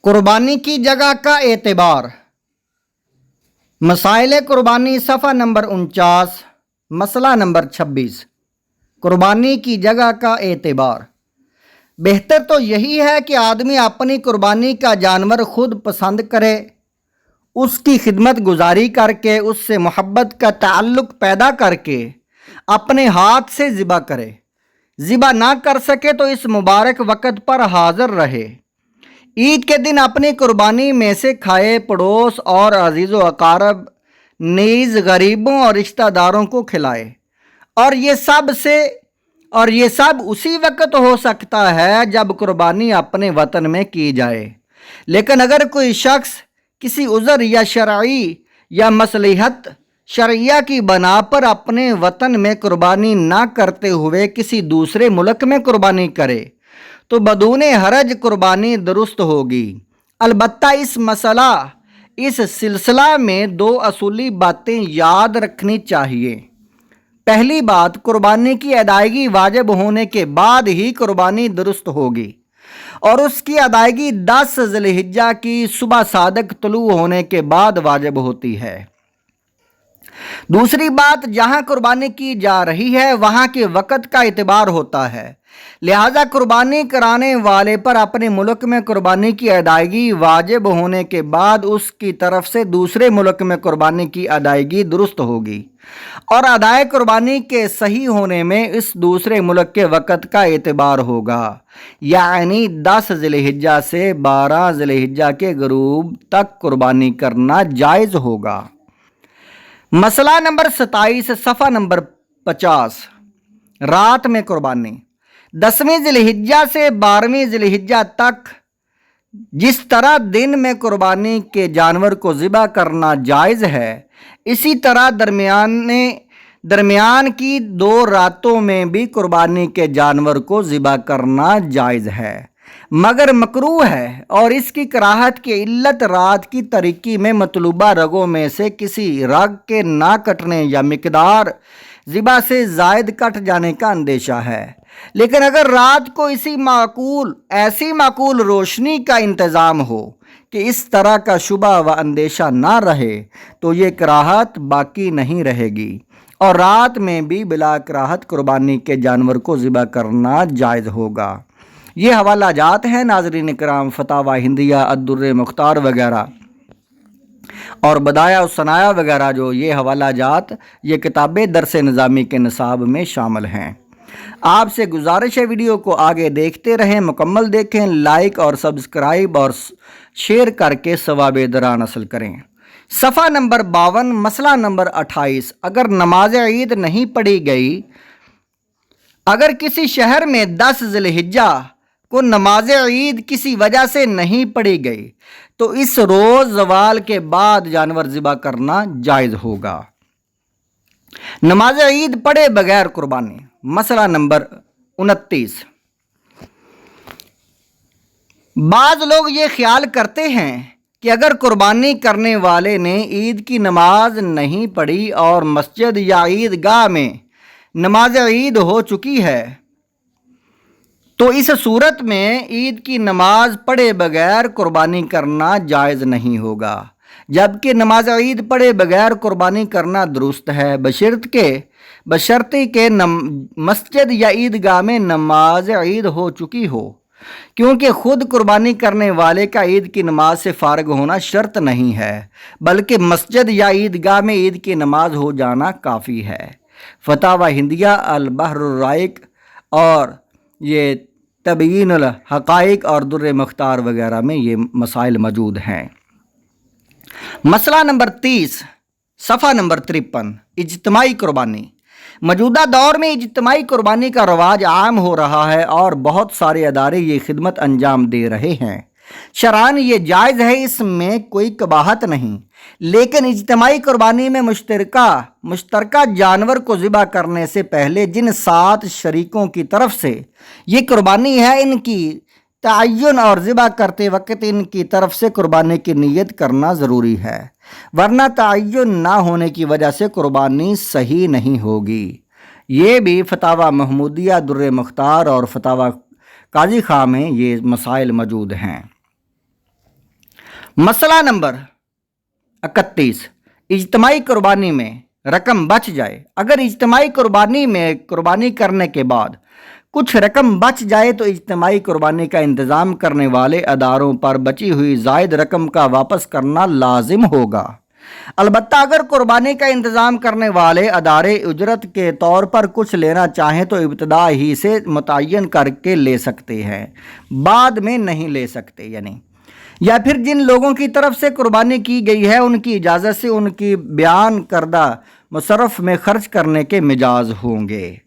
कुर्बानी की जगह का एतबार। मसाइल कुर्बानी सफ़ा नंबर 49, मसला नंबर 26। कुर्बानी की जगह का एतबार। बेहतर तो यही है कि आदमी अपनी कुर्बानी का जानवर खुद पसंद करे, उसकी खिदमत गुजारी करके, उससे मोहब्बत का ताल्लुक़ पैदा करके अपने हाथ से ज़िबा करे। ज़िबा ना कर सके तो इस मुबारक वक़्त पर हाज़िर रहे, ईद के दिन अपनी कुर्बानी में से खाए, पड़ोस और अजीज़ व अकारब नीज़ गरीबों और रिश्तेदारों को खिलाए। और ये सब उसी वक्त हो सकता है जब कुर्बानी अपने वतन में की जाए। लेकिन अगर कोई शख्स किसी उज़र या शरई या मसलहत शरिया की बना पर अपने वतन में कुर्बानी ना करते हुए किसी दूसरे मुल्क में कुर्बानी करे तो बदूने हरज कुर्बानी दुरुस्त होगी। अलबत्ता इस सिलसिला में दो असूली बातें याद रखनी चाहिए। पहली बात, कुर्बानी की अदायगी वाजिब होने के बाद ही कुर्बानी दुरुस्त होगी और उसकी अदायगी 10 ज़िलहिज्जा की सुबह सादक तुलू होने के बाद वाजिब होती है। दूसरी बात, जहां कुर्बानी की जा रही है वहां के वक़्त का एतबार होता है, लिहाजा कुर्बानी कराने वाले पर अपने मुल्क में कुर्बानी की अदायगी वाजिब होने के बाद उसकी तरफ से दूसरे मुल्क में कुर्बानी की अदायगी दुरुस्त होगी और अदाए कुर्बानी के सही होने में इस दूसरे मुल्क के वक़्त का एतबार होगा, यानी 10 ज़िलहिज्जा से 12 ज़िलहिज्जा के गुरूब तक कुर्बानी करना जायज़ होगा। मसला नंबर 27, सफ़ा नंबर 50। रात में कुर्बानी। 10वीं ज़िलहिज्जा से 12वीं ज़िलहिज्जा तक जिस तरह दिन में कुर्बानी के जानवर को ज़िबा करना जायज़ है, इसी तरह दरमियान की 2 रातों में भी कुर्बानी के जानवर को ज़िबा करना जायज़ है, मगर मकरूह है और इसकी कराहत की इल्लत रात की तरीकी में मतलूबा रगों में से किसी रग के ना कटने या मिकदार ज़िबा से ज़ायद कट जाने का अंदेशा है। लेकिन अगर रात को ऐसी माकूल रोशनी का इंतज़ाम हो कि इस तरह का शुबा व अंदेशा ना रहे तो ये कराहत बाकी नहीं रहेगी और रात में भी बिला कराहत कुर्बानी के जानवर को ज़िबा करना जायज़ होगा। ये हवाला जात हैं नाज़रीन कराम, फतावा हिंदिया, अद्दुर्र मुख्तार वगैरह और बदाया सनाया वगैरह, जो ये हवाला जात ये किताबें दरस निज़ामी के निसाब में शामिल हैं। आपसे गुजारिश है वीडियो को आगे देखते रहें, मुकम्मल देखें, लाइक और सब्सक्राइब और शेयर करके सवाब दरान हासिल करें। सफ़ा नंबर 52, मसला नंबर 28। अगर नमाज ईद नहीं पढ़ी गई, अगर किसी शहर में 10 ज़िलहिज्जा को नमाज ईद किसी वजह से नहीं पढ़ी गई तो इस रोज़ ज़वाल के बाद जानवर ज़िबा करना जायज़ होगा। नमाज ईद पढ़े बगैर कुर्बानी। मसला नंबर 29। बाज़ लोग ये ख्याल करते हैं कि अगर कुर्बानी करने वाले ने ईद की नमाज नहीं पढ़ी और मस्जिद या ईदगाह में नमाज ईद हो चुकी है तो इस सूरत में ईद की नमाज पढ़े बगैर कुर्बानी करना जायज़ नहीं होगा, जबकि नमाज ईद पढ़े बगैर कुर्बानी करना दुरुस्त है, बशर्ते के मस्जिद या ईदगाह में नमाज ईद हो चुकी हो, क्योंकि खुद कुर्बानी करने वाले का ईद की नमाज से फारग होना शर्त नहीं है, बल्कि मस्जिद या ईदगाह में ईद की नमाज हो जाना काफ़ी है। फतावा हिंदिया, अल बहरुर राइक और ये तबयीनुल हक़ाइक़ और दुर्र मुख्तार वगैरह में ये मसाइल मौजूद हैं। मसला नंबर 30, सफ़ा नंबर 53। इज्तिमाई कुर्बानी। मौजूदा दौर में इज्तिमाई कुर्बानी का रवाज आम हो रहा है और बहुत सारे अदारे ये खिदमत अंजाम दे रहे हैं। शरअन ये जायज़ है, इसमें कोई कबाहत नहीं, लेकिन इज्तिमाई कुर्बानी में मुश्तरका जानवर को ज़िबा करने से पहले जिन 7 शरीकों की तरफ से ये कुर्बानी है, इनकी तयन और ज़िबा करते वक्त इनकी तरफ से कुर्बानी की नीयत करना ज़रूरी है, वरना तयन ना होने की वजह से कुर्बानी सही नहीं होगी। ये भी फतावा महमूदिया, दुर्र मुख्तार और फतावा काजी खां में ये मसाइल मौजूद हैं। मसला नंबर 31, इज्तमाई कुर्बानी में रकम बच जाए। अगर इज्तमाई कुर्बानी में कुर्बानी करने के बाद कुछ रकम बच जाए तो इज्तमाई कुर्बानी का इंतज़ाम करने वाले अदारों पर बची हुई ज़ायद रकम का वापस करना लाजिम होगा। अलबत्ता अगर कुर्बानी का इंतज़ाम करने वाले अदारे उजरत के तौर पर कुछ लेना चाहें तो इब्तदा ही से मुतय्यन करके ले सकते हैं, बाद में नहीं ले सकते। यानी या फिर जिन लोगों की तरफ से कुर्बानी की गई है उनकी इजाज़त से उनकी बयान करदा मुसरफ में खर्च करने के मिजाज होंगे।